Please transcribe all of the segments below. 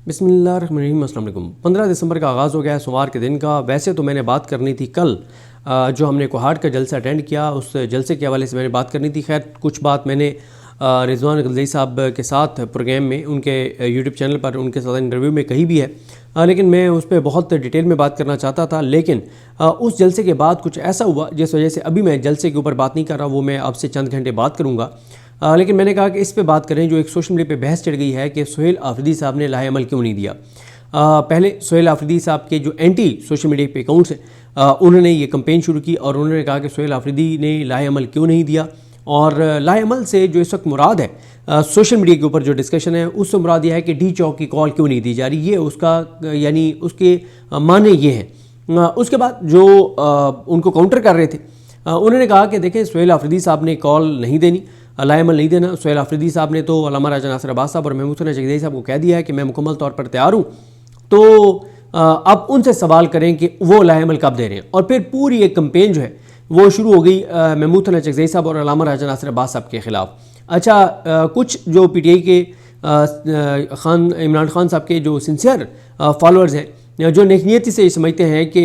बिस्मिल्लाहिर्रहमानिर्रहीम। अस्सलाम वालेकुम। 15 दिसंबर का आगाज़ हो गया है, सोमवार के दिन का। वैसे तो मैंने बात करनी थी कल जो हमने कोहाट का जलसा अटेंड किया, उस जलसे के हवाले से मैंने बात करनी थी। खैर कुछ बात मैंने रिजवान गलज़ई साहब के साथ प्रोग्राम में, उनके यूट्यूब चैनल पर उनके साथ इंटरव्यू में कही भी है, लेकिन मैं उस पर बहुत डिटेल में बात करना चाहता था। लेकिन उस जलसे के बाद कुछ ऐसा हुआ जिस वजह से अभी मैं जलसे के ऊपर बात नहीं कर रहा, वो मैं आपसे चंद घंटे बात करूँगा। लेकिन मैंने कहा कि इस पे बात करें। जो एक सोशल मीडिया पे बहस चढ़ गई है कि सुहेल आफरीदी साहब ने लाहे अमल क्यों नहीं दिया। पहले सुहेल आफरीदी साहब के जो एंटी सोशल मीडिया पे अकाउंट्स हैं, उन्होंने ये कंपेन शुरू की और उन्होंने कहा कि सुहेल आफरीदी ने लाहे अमल क्यों नहीं दिया। और लाहे अमल से जो इस वक्त मुराद है सोशल मीडिया के ऊपर जो डिस्कशन है, उससे मुराद यह है कि डी चौक की कॉल क्यों नहीं दी जा रही। ये उसका यानी उसके माने ये हैं। उसके बाद जो उनको काउंटर कर रहे थे, उन्होंने कहा कि देखें, सुहेल आफरीदी साहब ने कॉल नहीं देनी, लाहे अमल नहीं देना। सुहेल आफरीदी साहब ने तो अल्लामा राजा नासिर अब्बास साहब और महमूद हसन चकदेई साहब को कह दिया है कि मैं मुकम्मल तौर पर तैयार हूँ, तो अब उनसे सवाल करें कि वो लाहे अमल कब दे रहे हैं। और फिर पूरी एक कंपेन जो है वो शुरू हो गई महमूद हसन चकदेई साहब और अल्लामा राजा नासिर अब्बास साहब के ख़िलाफ़। अच्छा, कुछ जो PTI के इमरान खान साहब के जो सिंसियर फॉलोअर्स हैं, जो नेकनीयती से समझते हैं कि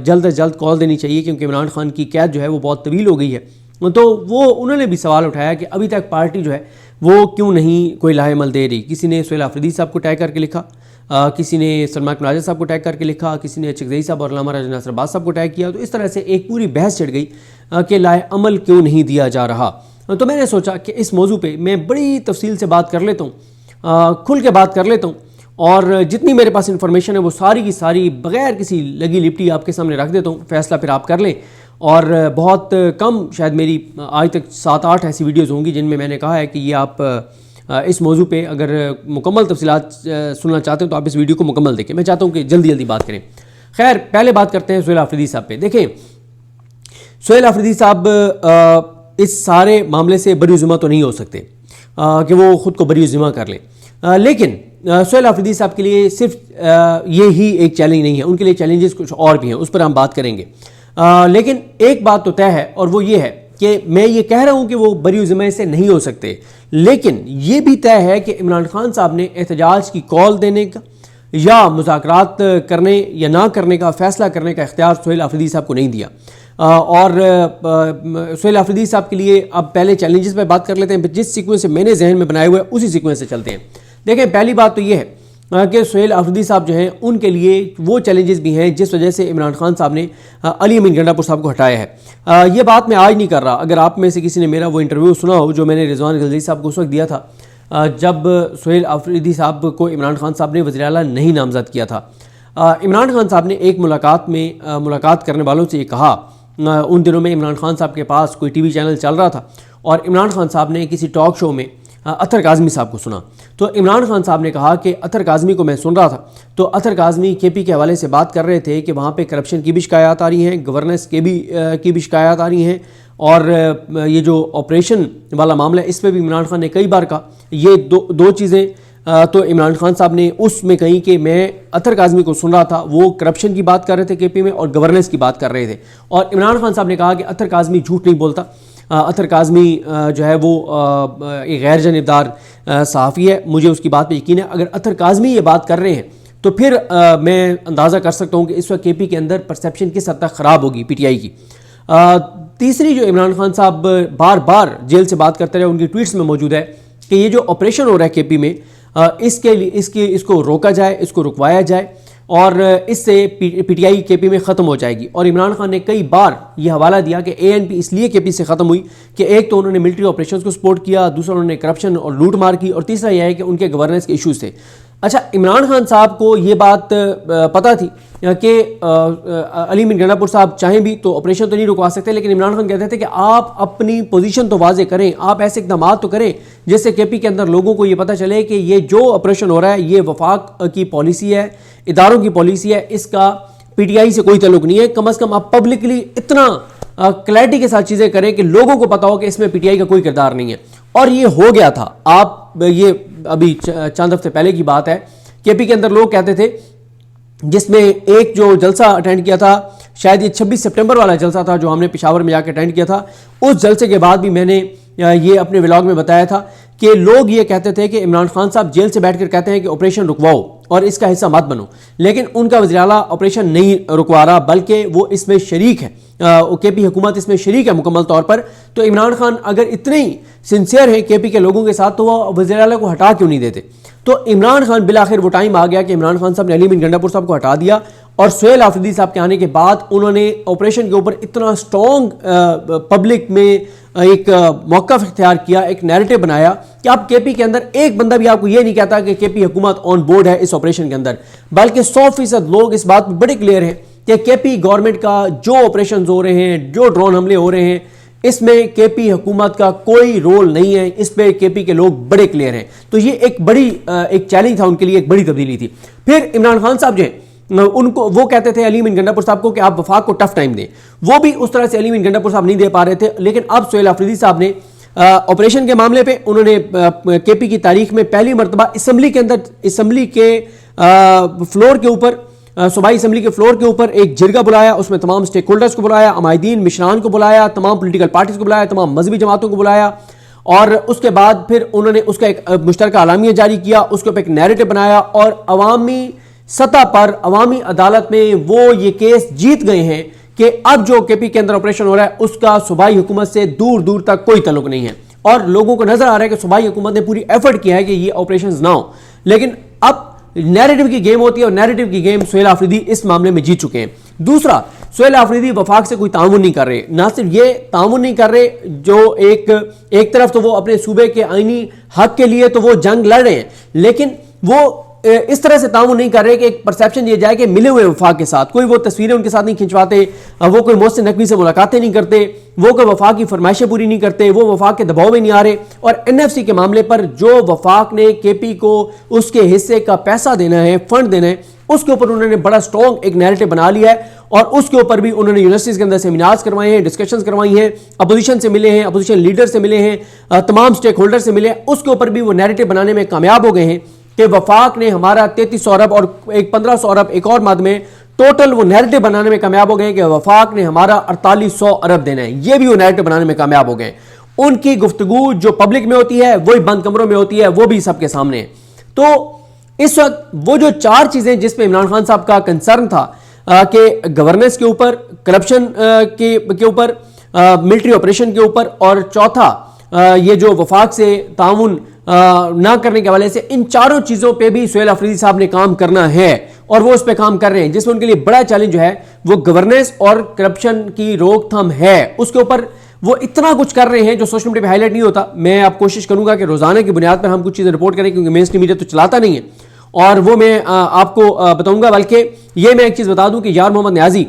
जल्द अज जल्द कॉल देनी चाहिए क्योंकि इमरान खान की कैद जो है वो बहुत तवील हो गई है, तो वो उन्होंने भी सवाल उठाया कि अभी तक पार्टी जो है वो क्यों नहीं कोई लाहे अमल दे रही। किसी ने सुहेल आफरीदी साहब को टैग करके लिखा, किसी ने सलमान नाजिर साहब को टैग करके लिखा, किसी ने चकदेई साहब और अल्लामा राजा नासिर अब्बास साहब को टैग किया। तो इस तरह से एक पूरी बहस चढ़ गई कि लाहे अमल क्यों नहीं दिया जा रहा। तो मैंने सोचा कि इस मौजू पर मैं बड़ी तफसील से बात कर लेता हूँ, खुल के बात कर लेता हूँ, और जितनी मेरे पास इन्फॉर्मेशन है वो सारी की सारी बग़ैर किसी लगी लिपटी आपके सामने रख देता हूँ। फैसला फिर आप कर लें। और बहुत कम, शायद मेरी आज तक 7-8 ऐसी वीडियोज़ होंगी जिनमें मैंने कहा है कि ये आप इस मौजू पे अगर मुकम्मल तफसीलात सुनना चाहते हैं तो आप इस वीडियो को मुकम्मल देखें। मैं चाहता हूँ कि जल्दी जल्दी बात करें। खैर, पहले बात करते हैं सुहेल आफरीदी साहब पे। देखें, सुहेल आफरीदी साहब इस सारे मामले से बरी-उज़्ज़िमा तो नहीं हो सकते कि वो ख़ुद को बरी-उज़्ज़िमा कर लें, लेकिन सुहेल आफरीदी साहब के लिए सिर्फ ये ही एक चैलेंज नहीं है, उनके लिए चैलेंजेस कुछ और भी हैं, उस पर हम बात करेंगे। लेकिन एक बात तो तय है और वो ये है कि मैं ये कह रहा हूँ कि वो बरी-उज़्ज़िमा से नहीं हो सकते, लेकिन ये भी तय है कि इमरान खान साहब ने एहतजाज की कॉल देने का या मुज़ाकरात करने या ना करने का फैसला करने का इख्तियार सुहेल आफरीदी साहब को नहीं दिया। और सुहेल आफरीदी साहब के लिए अब पहले चैलेंजेस पर बात कर लेते हैं। जिस सीक्वेंस से मैंने जहन में बनाए हुए उसी सीक्वेंस से चलते हैं। देखें, पहली बात तो ये है कि सुहेल आफरीदी साहब जो हैं उनके लिए वो चैलेंजेस भी हैं जिस वजह से इमरान खान साहब ने अली अमीन गंडापुर साहब को हटाया है। ये बात मैं आज नहीं कर रहा। अगर आप में से किसी ने मेरा वो इंटरव्यू सुना हो जो मैंने रिजवान गलज़ई साहब को उस वक्त दिया था जब सुहेल आफरीदी साहब को इमरान खान साहब ने वज़ीर आला नहीं नामज़द किया था, इमरान खान साहब ने एक मुलाकात करने वालों से ये कहा, उन दिनों में इमरान खान साहब के पास कोई TV चैनल चल रहा था और इमरान खान साहब ने किसी टॉक शो में अतर काज़मी साहब को सुना। तो इमरान खान साहब ने कहा कि अतर काज़मी को मैं सुन रहा था, तो अतर काज़मी KP के हवाले से बात कर रहे थे कि वहाँ पे करप्शन की भी शिकायत आ रही हैं, गवर्नेंस की भी शिकायत आ रही हैं, और ये जो ऑपरेशन वाला मामला है इस पर भी इमरान खान ने कई बार कहा। ये दो चीज़ें तो इमरान खान साहब ने उसमें कही कि मैं अतर काज़मी को सुन रहा था, वो करप्शन की बात कर रहे थे KP में और गवर्नेंस की बात कर रहे थे। और इमरान खान साहब ने कहा कि अतर काज़मी झूठ नहीं बोलता, अतर काज़मी जो है वो एक गैर जानिबदार सहाफ़ी है, मुझे उसकी बात पे यकीन है। अगर अतर काज़मी ये बात कर रहे हैं तो फिर मैं अंदाज़ा कर सकता हूँ कि इस वक्त KP के अंदर परसेप्शन किस हद तक ख़राब होगी PTI की। तीसरी जो इमरान खान साहब बार बार जेल से बात करते रहे, उनकी ट्वीट्स में मौजूद है कि ये जो ऑपरेशन हो रहा है KP में, इसको रोका जाए, इसको रुकवाया जाए और इससे PTI KP में ख़त्म हो जाएगी। और इमरान खान ने कई बार ये हवाला दिया कि ANP इसलिए KP से ख़त्म हुई कि एक तो उन्होंने मिलिट्री ऑपरेशंस को सपोर्ट किया, दूसरा उन्होंने करप्शन और लूट मार की, और तीसरा यह है कि उनके गवर्नेंस के इश्यूज थे। अच्छा, इमरान खान साहब को ये बात पता थी कि अली अमीन गंडापुर साहब चाहें भी तो ऑपरेशन तो नहीं रुकवा सकते, लेकिन इमरान खान कहते थे कि आप अपनी पोजीशन तो वाजे करें, आप ऐसे इक़दाम तो करें जिससे KP के अंदर लोगों को ये पता चले कि ये जो ऑपरेशन हो रहा है ये वफाक की पॉलिसी है, इदारों की पॉलिसी है, इसका PTI से कोई ताल्लुक नहीं है। कम अज़ कम आप पब्लिकली इतना क्लैरिटी के साथ चीज़ें करें कि लोगों को पता हो कि इसमें PTI का कोई किरदार नहीं है। और ये हो गया था। आप ये अभी चंद हफ्ते पहले की बात है, KP के अंदर लोग कहते थे, जिसमें एक जो जलसा अटेंड किया था, शायद ये 26 सितंबर वाला जलसा था जो हमने पेशावर में जाकर अटेंड किया था, उस जलसे के बाद भी मैंने ये अपने व्लॉग में बताया था कि लोग ये कहते थे कि इमरान खान साहब जेल से बैठकर कहते हैं कि ऑपरेशन रुकवाओ, और इसका हिस्सा मत बनो, लेकिन उनका वज़ीर आला ऑपरेशन नहीं रुकवा रहा, बल्कि वो इसमें शरीक है, केपी हुकूमत इसमें शरीक है मुकम्मल तौर पर। तो इमरान खान अगर इतने ही सिंसियर हैं केपी के लोगों के साथ, तो वो वज़ीर आला को हटा क्यों नहीं देते? तो इमरान खान बिलाखिर वो टाइम आ गया कि इमरान खान साहब ने अली बिन गंडापुर साहब को हटा दिया, और सुहेल आफरीदी साहब के आने के बाद उन्होंने ऑपरेशन के ऊपर इतना स्ट्रॉन्ग पब्लिक में एक मौक़िफ़ इख्तियार किया, एक नैरेटिव बनाया कि आप केपी के अंदर एक बंदा भी आपको ये नहीं कहता कि केपी हुकूमत ऑन बोर्ड है इस ऑपरेशन के अंदर, बल्कि 100% लोग इस बात पर बड़े क्लियर हैं कि केपी गवर्नमेंट का जो ऑपरेशन हो रहे हैं, जो ड्रोन हमले हो रहे हैं, इसमें केपी हुकूमत का कोई रोल नहीं है। इस पे केपी के लोग बड़े क्लियर हैं। तो ये एक बड़ी एक चैलेंज था उनके लिए, एक बड़ी तब्दीली थी। फिर इमरान खान साहब जो है उनको वो कहते थे अली बिन गंडापुर साहब को कि आप वफाक को टफ टाइम दें, वो भी उस तरह से अली बिन गंडापुर साहब नहीं दे पा रहे थे। लेकिन अब सुहेल आफरीदी साहब ने ऑपरेशन के मामले पे उन्होंने केपी की तारीख में पहली मरतबा असम्बली के अंदर, असम्बली के फ्लोर के ऊपर, सूबाई असम्बली के फ्लोर के ऊपर एक जिरगा बुलाया, उसमें तमाम स्टेक होल्डर्स को बुलाया, अमायदीन मिशरान को बुलाया, तमाम पोलिटिकल पार्टीज को बुलाया, तमाम मजहबी जमातों को बुलाया, और उसके बाद फिर उन्होंने उसका एक मुश्तरका आलामिया जारी किया, उसके ऊपर एक नैरेटिव बनाया, और अवामी सतह पर अवामी अदालत में वो ये केस जीत गए हैं कि अब जो केपी के अंदर ऑपरेशन हो रहा है उसका सूबाई हुकूमत से दूर दूर तक कोई ताल्लुक नहीं है, और लोगों को नजर आ रहा है कि सूबाई हुकूमत ने पूरी एफर्ट किया है कि ये ऑपरेशन ना हो। लेकिन अब नैरेटिव की गेम होती है, और नैरेटिव की गेम सुहेल आफरीदी इस मामले में जीत चुके हैं। दूसरा, सुहेल आफरीदी वफाक से कोई ताउन नहीं कर रहे, ना सिर्फ ये ताउन नहीं कर रहे, जो एक तरफ तो वो अपने सूबे के आईनी हक के लिए तो वो जंग लड़ रहे हैं, लेकिन वो इस तरह से ताउन नहीं कर रहे कि एक परसेप्शन ये जाए कि मिले हुए वफाक के साथ कोई वो तस्वीरें उनके साथ नहीं खिंचवाते, वो कोई मोहसिन नकवी से मुलाकातें नहीं करते, वो कोई वफाक की फरमाइशें पूरी नहीं करते, वो वफाक के दबाव में नहीं आ रहे। और एनएफसी के मामले पर जो वफाक ने केपी को उसके हिस्से का पैसा देना है, फंड देना है, उसके ऊपर उन्होंने बड़ा स्ट्रॉन्ग एक नैरेटिव बना लिया है, और उसके ऊपर भी उन्होंने यूनिवर्सिटीज के अंदर सेमिनार्स करवाए हैं, डिस्कशंस करवाई हैं, अपोजिशन से मिले हैं, अपोजिशन लीडर से मिले हैं, तमाम स्टेक होल्डर से मिले हैं, उसके ऊपर भी वो नैरेटिव बनाने में कामयाब हो गए हैं कि वफाक ने हमारा 3300 अरब और एक 1500 अरब एक और मद में टोटल वो नैरेटिव बनाने में कामयाब हो गए कि वफाक ने हमारा 4800 अरब देना है। ये भी वो नैरेटिव बनाने में कामयाब हो गए। उनकी गुफ्तगू जो पब्लिक में होती है वही बंद कमरों में होती है, वो भी सबके सामने है। तो इस वक्त वो जो चार चीजें जिसपे इमरान खान साहब का कंसर्न था कि गवर्नेंस के ऊपर, करप्शन के ऊपर, मिलिट्री ऑपरेशन के ऊपर, और चौथा ये जो वफाक से ताउन ना करने के हवाले से, इन चारों चीजों पे भी सुहेल आफरीदी साहब ने काम करना है, और वो उस पे काम कर रहे हैं। जिसमें उनके लिए बड़ा चैलेंज जो है वो गवर्नेंस और करप्शन की रोकथाम है, उसके ऊपर वो इतना कुछ कर रहे हैं जो सोशल मीडिया पे हाईलाइट नहीं होता। मैं अब कोशिश करूंगा कि रोजाना की बुनियाद पर हम कुछ चीजें रिपोर्ट करें, क्योंकि मेन स्ट्रीम मीडिया तो चलाता नहीं है, और वो मैं आपको बताऊंगा। बल्कि ये मैं एक चीज बता दूं कि यार मोहम्मद न्याजी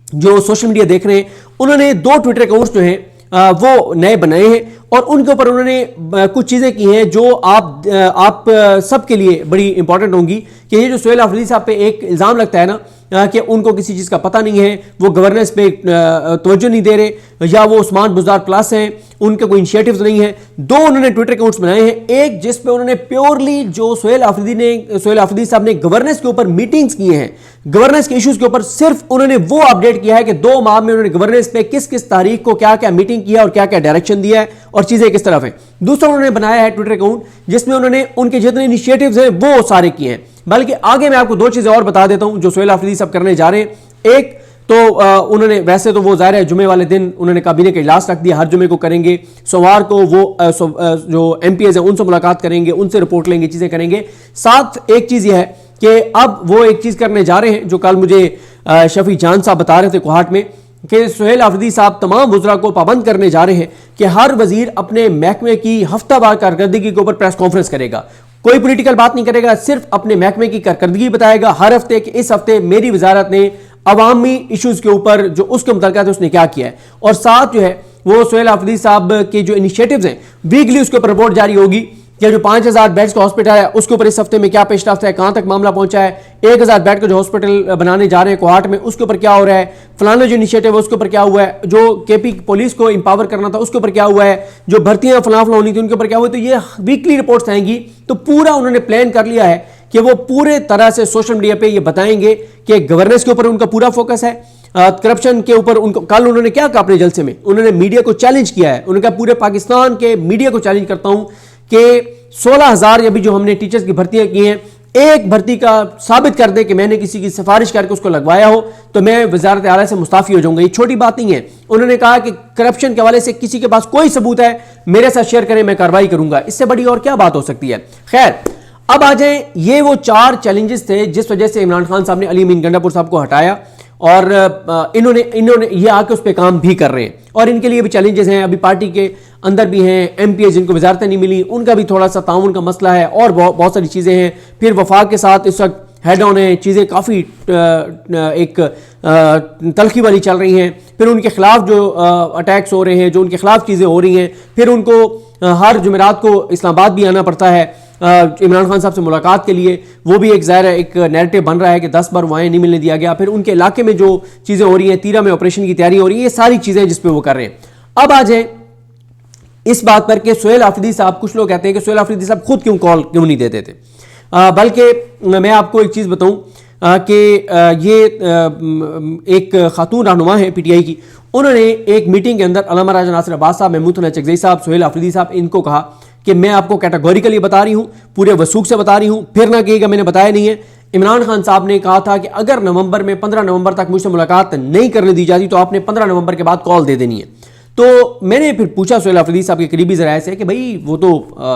जो सोशल मीडिया देख रहे हैं, उन्होंने 2 ट्विटर अकाउंट्स जो हैं वो नए बनाए हैं, और उनके ऊपर उन्होंने कुछ चीजें की हैं जो आप सबके लिए बड़ी इंपॉर्टेंट होंगी। कि ये जो सुहेल आफरीदी साहब पे एक इल्जाम लगता है ना कि उनको किसी चीज का पता नहीं है, वो गवर्नेंस पे तवज्जो नहीं दे रहे, या वो उस्मान बुज़दार प्लस हैं, उनके कोई इनिशिएटिव्स नहीं है। 2 उन्होंने ट्विटर अकाउंट्स बनाए हैं, एक जिस पे उन्होंने प्योरली जो सुहेल आफरीदी साहब ने गवर्नेंस के ऊपर मीटिंग्स की हैं, गवर्नेंस के इश्यूज के ऊपर सिर्फ उन्होंने वो अपडेट किया है कि 2 माह में उन्होंने गवर्नेंस पे किस किस तारीख को क्या क्या मीटिंग किया और क्या क्या डायरेक्शन दिया है और चीजें किस तरफ है। दूसरा उन्होंने बनाया है ट्विटर अकाउंट जिसमें उन्होंने उनके जितने इनिशिएटिव्स हैं वो सारे किए हैं। बल्कि आगे मैं आपको 2 चीजें और बता देता हूं जो सुहेल आफरीदी साहब करने जा रहे हैं। एक तो उन्होंने, वैसे तो वो जाहिर है जुमे वाले दिन उन्होंने काबीने का इजलास रख दिया, हर जुमे को करेंगे। सोमवार को वो जो एमपीएस है उनसे मुलाकात करेंगे, उनसे रिपोर्ट लेंगे, चीजें करेंगे। साथ एक चीज यह है कि अब वो एक चीज करने जा रहे हैं जो कल मुझे शफी जान साहब बता रहे थे कोहाट में, कि सुहेल आफरीदी साहब तमाम वज़रा को पाबंद करने जा रहे हैं कि हर वजीर अपने महकमे की हफ्तावार कारकर्दगी के ऊपर प्रेस कॉन्फ्रेंस करेगा, कोई पॉलिटिकल बात नहीं करेगा, सिर्फ अपने महकमे की कारकर्दगी बताएगा हर हफ्ते कि इस हफ्ते मेरी वजारत ने अवामी इश्यूज के ऊपर जो उसके मुतल्लिक़ उसने क्या किया है। और साथ जो है वो सुहेल आफरीदी साहब के जो इनिशिएटिव्स हैं वीकली उसके ऊपर रिपोर्ट जारी होगी कि जो 5000 बेड्स का हॉस्पिटल है उसके ऊपर इस हफ्ते में क्या पेशरफ्त है, कहां तक मामला पहुंचा है, 1000 बेड का जो हॉस्पिटल बनाने जा रहे हैं कोहाट में उसके ऊपर क्या हो रहा है, फलाना जो इनिशिएटिव है उसके ऊपर क्या हुआ है, जो केपी पुलिस को इंपावर करना था उसके ऊपर क्या हुआ है, जो भर्तियां फलाफला होनी थी उनके ऊपर क्या हुई। तो ये वीकली रिपोर्ट्स आएंगी। तो पूरा उन्होंने प्लान कर लिया है कि वो पूरे तरह से सोशल मीडिया पे ये बताएंगे कि गवर्नेंस के ऊपर उनका पूरा फोकस है, करप्शन के ऊपर उनको। कल उन्होंने क्या कहा अपने जलसे में, उन्होंने मीडिया को चैलेंज किया है, उन्होंने कहा पूरे पाकिस्तान के मीडिया को चैलेंज करता हूं कि 16,000 अभी जो हमने टीचर्स की भर्तियां की हैं एक भर्ती का साबित कर दे कि मैंने किसी की सिफारिश करके उसको लगवाया हो तो मैं वजारत आला से मुस्ताफी हो जाऊंगा। ये छोटी बात नहीं है। उन्होंने कहा कि करप्शन के हवाले से किसी के पास कोई सबूत है मेरे साथ शेयर करें, मैं कार्रवाई करूंगा। इससे बड़ी और क्या बात हो सकती है। खैर, अब आ जाए, ये वो 4 चैलेंजेस थे जिस वजह से इमरान खान साहब ने अली अमीन गंडापुर साहब को हटाया, और इन्होंने ये आके उस पर काम भी कर रहे हैं, और इनके लिए भी चैलेंजेस हैं। अभी पार्टी के अंदर भी हैं एमपीए जिनको वजारतें नहीं मिली, उनका भी थोड़ा सा ताउन का मसला है, और बहुत सारी चीज़ें हैं। फिर वफाक के साथ इस वक्त हेड ऑन है, चीज़ें काफ़ी एक तलखी वाली चल रही हैं। फिर उनके खिलाफ जो अटैक्स हो रहे हैं, जो उनके खिलाफ चीज़ें हो रही हैं, फिर उनको हर जुमेरात को इस्लामाबाद भी आना पड़ता है इमरान खान साहब से मुलाकात के लिए। वो भी एक ज़ाहिर एक नैरेटिव बन रहा है कि 10 बार वहाँ नहीं मिलने दिया गया। फिर उनके इलाके में जो चीज़ें हो रही हैं, तीरा में ऑपरेशन की तैयारी हो रही है, ये सारी चीज़ें जिस पे वो कर रहे हैं। अब आ जाए इस बात पर कि सुहेल आफरीदी साहब, कुछ लोग कहते हैं कि सुहेल आफरीदी साहब खुद क्यों कॉल नहीं देते थे। बल्कि मैं आपको एक चीज़ बताऊं कि ये एक खातून रहनुमा है पीटीआई की, उन्होंने एक मीटिंग के अंदर अल्लामा राजा नासिर अब्बास साहब, महमूद हसन चकज़ई साहब, सुहेल आफरीदी साहब, इनको कहा कि मैं आपको कैटेगोरिकली बता रही हूँ, पूरे वसूख से बता रही हूँ, फिर ना कहिएगा मैंने बताया नहीं है। इमरान खान साहब ने कहा था कि अगर नवंबर में 15 नवंबर तक मुझसे मुलाकात नहीं करने दी जाती तो आपने 15 नवंबर के बाद कॉल दे देनी है। तो मैंने फिर पूछा सुहेल आफरीदी साहब के करीबी ज़राए से कि भाई वो तो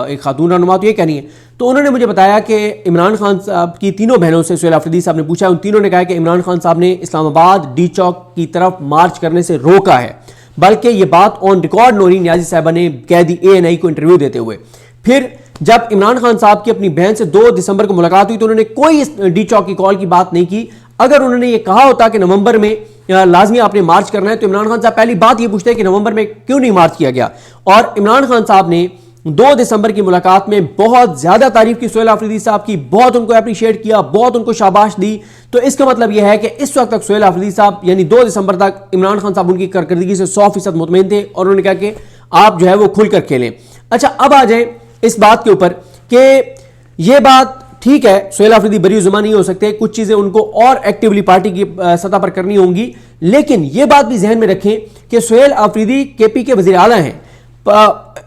एक खातून रहनुमा तो ये कहनी है। तो उन्होंने मुझे बताया कि इमरान खान साहब की तीनों बहनों से सुहेल आफरीदी साहब ने पूछा, उन तीनों ने कहा कि इमरान खान साहब ने इस्लामाबाद डी चौक की तरफ मार्च करने से रोका है, बल्कि ये बात ऑन रिकॉर्ड नौरीन नियाज़ी साहबा ने कह दी ANI को इंटरव्यू देते हुए। फिर जब इमरान खान साहब की अपनी बहन से 2 दिसंबर को मुलाकात हुई तो उन्होंने कोई डी चौक की कॉल की बात नहीं की। अगर उन्होंने ये कहा होता कि नवंबर में लाजमी आपने मार्च करना है, तो इमरान खान साहब पहली बात ये पूछते हैं कि नवंबर में क्यों नहीं मार्च किया गया। और इमरान खान साहब ने 2 दिसंबर की मुलाकात में बहुत ज्यादा तारीफ की सुहेल आफरीदी साहब की, बहुत उनको अप्रिशिएट किया, बहुत उनको शाबाश दी। तो इसका मतलब यह है कि इस वक्त तक सुहेल आफरीदी साहब यानी 2 दिसंबर तक इमरान खान साहब उनकी कारकर्दगी से 100% मुतमईन थे, और उन्होंने कहा कि आप जो है वो खुलकर खेलें। अच्छा, अब आ जाए इस बात के ऊपर कि ये बात ठीक है, सुहेल आफरीदी बरी ज़ुबान नहीं हो सकते, कुछ चीज़ें उनको और एक्टिवली पार्टी की सतह पर करनी होंगी, लेकिन ये बात भी जहन में रखें कि सुहेल आफरीदी KP के वज़ीर आला हैं।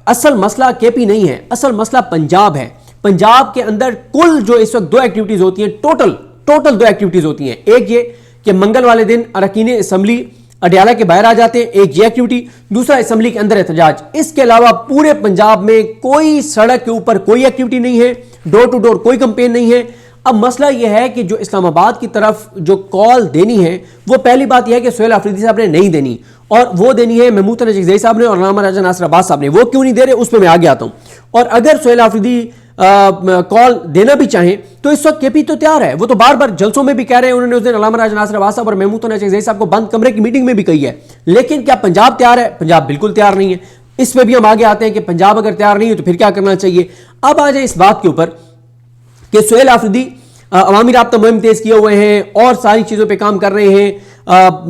असल मसला KP नहीं है, असल मसला पंजाब है। पंजाब के अंदर कुल जो इस वक्त 2 एक्टिविटीज़ होती हैं, टोटल 2 एक्टिविटीज़ होती हैं। एक ये कि मंगल वाले दिन अरकान असम्बली अडयाला के बाहर आ जाते हैं, एक ये एक्टिविटी, दूसरा असम्बली के अंदर एहतजाज। इसके अलावा पूरे पंजाब में कोई सड़क के ऊपर कोई एक्टिविटी नहीं है, डोर टू डोर कोई कंपेन नहीं है। अब मसला यह है कि जो इस्लामाबाद की तरफ जो कॉल देनी है, वो पहली बात यह है कि सुहेल आफरीदी साहब ने नहीं देनी, और वो देनी है महमूद हसन चकज़ई साहब ने और अल्लामा राजा नासिर अब्बास साहब ने। वो क्यों नहीं दे रहे, उस पर मैं आगे आता हूँ। और अगर सुहेल आफरीदी कॉल देना भी चाहें तो इस वक्त KP तो तैयार है, वो तो बार बार जलसों में भी कह रहे हैं। उन्होंने उस दिन अल्लामा राजा नासिर अब्बास साहब और महमूद हसन चकज़ई साहब को बंद कमरे की मीटिंग में भी कही है। लेकिन क्या पंजाब तैयार है? पंजाब बिल्कुल तैयार नहीं है। इस पर भी हम आगे आते हैं कि पंजाब अगर तैयार नहीं है तो फिर क्या करना चाहिए। अब आ जाए इस बात के ऊपर कि सुहेल आफरीदी अवामी राब्ता मुहिम तेज किए हुए हैं और सारी चीज़ों पे काम कर रहे हैं,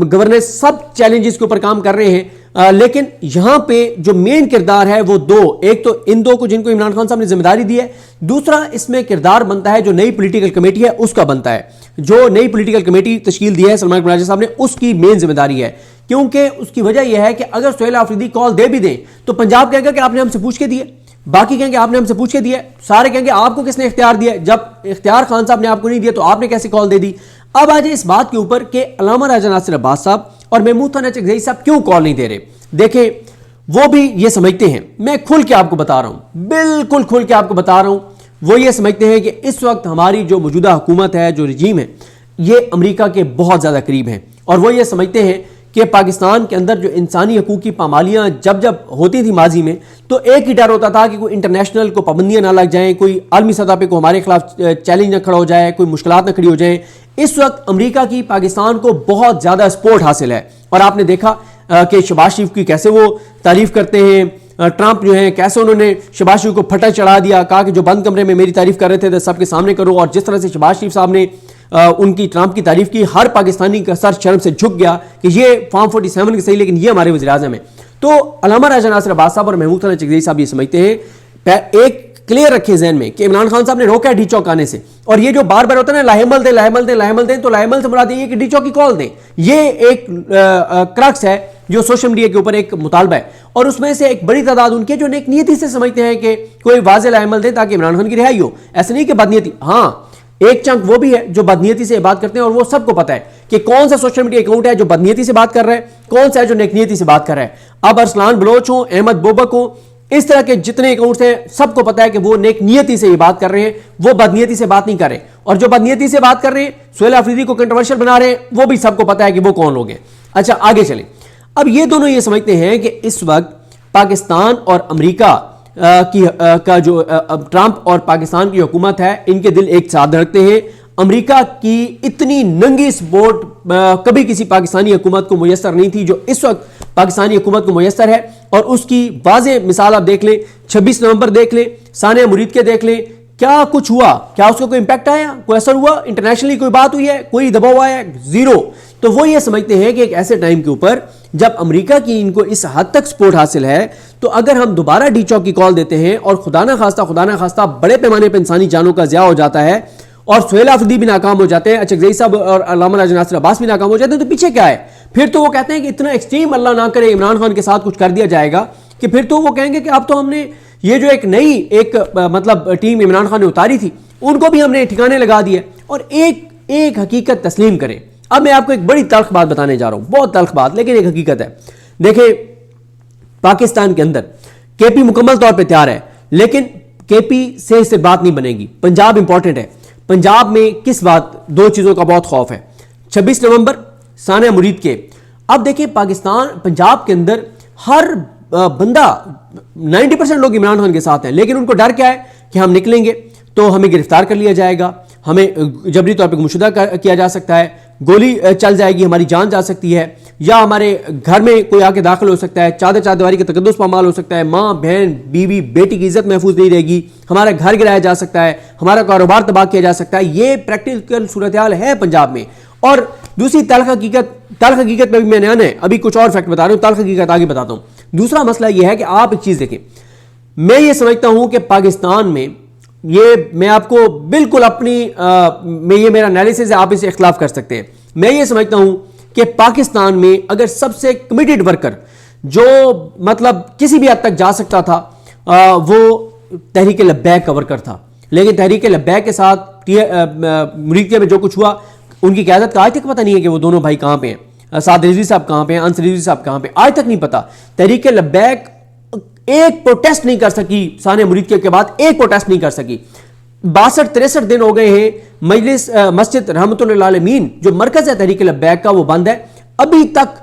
गवर्नेंस सब चैलेंजेस के ऊपर काम कर रहे हैं, लेकिन यहां पे जो मेन किरदार है वो 2, एक तो इन 2 को जिनको इमरान खान साहब ने जिम्मेदारी दी है, दूसरा इसमें किरदार बनता है जो नई पॉलिटिकल कमेटी है उसका बनता है। जो नई पॉलिटिकल कमेटी तश्कील दी है सलमान राजा साहब ने, उसकी मेन जिम्मेदारी है, क्योंकि उसकी वजह यह है कि अगर सुहेल आफरीदी कॉल दे भी दें तो पंजाब कहेगा कि आपने हमसे पूछ के दिए, बाकी कहेंगे आपने हमसे पूछ के दिया, सारे कहेंगे आपको किसने इख्तियार दिया, जब इख्तियार खान साहब ने आपको नहीं दिया तो आपने कैसे कॉल दे दी। अब आ जाए इस बात के ऊपर कि अल्लामा राजा नासिर अब्बास साहब और महमूद हसन चकज़ई साहब क्यों कॉल नहीं दे रहे। देखें, वो भी ये समझते हैं, मैं खुल के आपको बता रहा हूं, बिल्कुल खुल के आपको बता रहा हूं, वो ये समझते हैं कि इस वक्त हमारी जो मौजूदा हुकूमत है, जो रजीम है, ये अमेरिका के बहुत ज़्यादा करीब है, और वो ये समझते हैं कि पाकिस्तान के अंदर जो इंसानी हकूक़ की पामालियाँ जब जब होती थी माजी में, तो एक ही डर होता था कि कोई इंटरनेशनल को पाबंदियाँ ना लग जाएं, कोई आलमी सतह पे को हमारे खिलाफ चैलेंज ना खड़ा हो जाए, कोई मुश्किलात ना खड़ी हो जाए। इस वक्त अमेरिका की पाकिस्तान को बहुत ज़्यादा सपोर्ट हासिल है, और आपने देखा कि शहबाज शरीफ की कैसे वो तारीफ़ करते हैं, ट्रंप जो है कैसे उन्होंने शहबाज शरीफ को फटा चढ़ा दिया, कहा कि जो बंद कमरे में मेरी तारीफ़ कर रहे थे तो सबके सामने करो, और जिस तरह से शहबाज शरीफ साहब ने उनकी ट्रंप की तारीफ की, हर पाकिस्तानी का सर शर्म से झुक गया कि ये फॉर्म 47 के सही, लेकिन ये हमारे वज़ीर आज़म है। तो अल्लामा राजा नासिर अब्बास साहब और महमूद हसन चकज़ई साहब ये समझते हैं, एक क्लियर रखे जहन में कि इमरान खान साहब ने रोका है डी चौक आने से, और ये जो बार बार होता है ना लाहेमल दे लाहेमल दे लाहेमल दे, तो लाहेमल से मुराद ये कि डी चौक की कॉल दें, ये एक क्रक्स है जो सोशल मीडिया के ऊपर एक मुतालबा है, और उसमें से एक बड़ी तादाद उनके जो नेक नियति से समझते हैं कि कोई वाज़ेह लाहेमल दे ताकि इमरान खान की रिहाई हो, ऐसे नहीं कि बदनीयती। हाँ, एक चंक वो भी है जो बदनीयती से बात करते हैं, और वो सबको पता है कि कौन सा सोशल मीडिया अकाउंट है जो बदनीयती से बात कर रहा है, कौन सा है जो नेकनीयती से बात कर रहा है। अब अरसलान बलोच हो, अहमद बोबक हो, इस तरह के जितने अकाउंट्स हैं सबको पता है कि वो नेक नियति से ये बात कर रहे हैं, वो बदनीयती से बात नहीं कर रहे। और जो बदनीयती से बात कर रहे हैं, सुहेल अफरीदी को कंट्रोवर्शियल बना रहे हैं, वो भी सबको पता है कि वो कौन लोग हैं। अच्छा, आगे चलें। अब ये दोनों ये समझते हैं कि इस वक्त पाकिस्तान और अमेरिका का जो ट्रंप और पाकिस्तान की हुकूमत है, इनके दिल एक साथ रखते हैं। अमेरिका की इतनी नंगी सपोर्ट कभी किसी पाकिस्तानी हुकूमत को मुयसर नहीं थी जो इस वक्त पाकिस्तानी हुकूमत को मुयसर है, और उसकी वाज़ेह मिसाल आप देख लें। 26 नवंबर देख लें, सानिया मुरीद के देख लें, क्या कुछ हुआ, क्या उसका कोई इंपैक्ट आया, कोई असर हुआ, इंटरनेशनली कोई बात हुई है, कोई दबाव आया, जीरो। तो वो ये समझते हैं कि एक ऐसे टाइम के ऊपर जब अमेरिका की इनको इस हद तक सपोर्ट हासिल है, तो अगर हम दोबारा डी चौक की कॉल देते हैं और खुदा ना खास्ता बड़े पैमाने पर इंसानी जानों का ज़िया हो जाता है और सुहेल अफरीदी भी नाकाम हो जाते हैं, अचकज़ई साहब और अल्लामा राजा नासिर अब्बास भी नाकाम हो जाते हैं, तो पीछे क्या है? फिर तो वो कहते हैं कि इतना एक्सट्रीम अल्लाह ना करे इमरान खान के साथ कुछ कर दिया जाएगा कि फिर तो वो कहेंगे कि अब तो हमने ये जो एक नई मतलब टीम इमरान खान ने उतारी थी, उनको भी हमने ठिकाने लगा दिया। और एक हकीकत तस्लीम करें। अब मैं आपको एक बड़ी तल्ख बात बताने जा रहा हूं, बहुत तल्ख बात, लेकिन एक हकीकत है। देखिए, पाकिस्तान के अंदर केपी मुकम्मल तौर पर तैयार है, लेकिन केपी से इससे बात नहीं बनेगी। पंजाब इंपॉर्टेंट है। पंजाब में किस बात, दो चीजों का बहुत खौफ है। 26 नवंबर सानिया मुरीद के। अब देखिए, पाकिस्तान पंजाब के अंदर हर बंदा 90% लोग इमरान खान के साथ हैं, लेकिन उनको डर क्या है कि हम निकलेंगे तो हमें गिरफ्तार कर लिया जाएगा, हमें जबरी तौर पर गुमशुदा किया जा सकता है, गोली चल जाएगी, हमारी जान जा सकती है, या हमारे घर में कोई आके दाखिल हो सकता है, चादर चारदीवारी का तकद्दुस पामाल हो सकता है, माँ बहन बीवी बेटी की इज्जत महफूज नहीं रहेगी, हमारा घर गिराया जा सकता है, हमारा कारोबार तबाह किया जा सकता है। ये प्रैक्टिकल सूरत हाल है पंजाब में। और दूसरी तल्ख हकीकत में भी मैंने आना है, अभी कुछ और फैक्ट बता रहा हूं, तल्ख हकीकत आगे बताता हूं। दूसरा मसला यह है कि आप एक चीज देखें, मैं ये समझता हूं कि पाकिस्तान में, ये मैं आपको बिल्कुल अपनी ये मेरा एनालिसिस है, आप इसे इख्तिलाफ कर सकते हैं। मैं ये समझता हूं कि पाकिस्तान में अगर सबसे कमिटेड वर्कर जो मतलब किसी भी हद तक जा सकता था, वो तहरीक लब्बैक का वर्कर था। लेकिन तहरीक लब्बैक के साथ मुरीद में जो कुछ हुआ, उनकी क़यादत का आज तक पता नहीं है कि वो दोनों भाई कहां पे हैं, साद रिजवी साहब कहां पे हैं, अंसर रिजवी साहब कहां पे, आज तक नहीं पता। तहरीक लब्बैक एक प्रोटेस्ट नहीं कर सकी, सानिया मुरीद के बाद एक प्रोटेस्ट नहीं कर सकी। 62-63 दिन हो गए हैं। मस्जिद रहमतुल्लाह अलमीन जो मरकज है तहरीक लब्बैक का, वो बंद है, अभी तक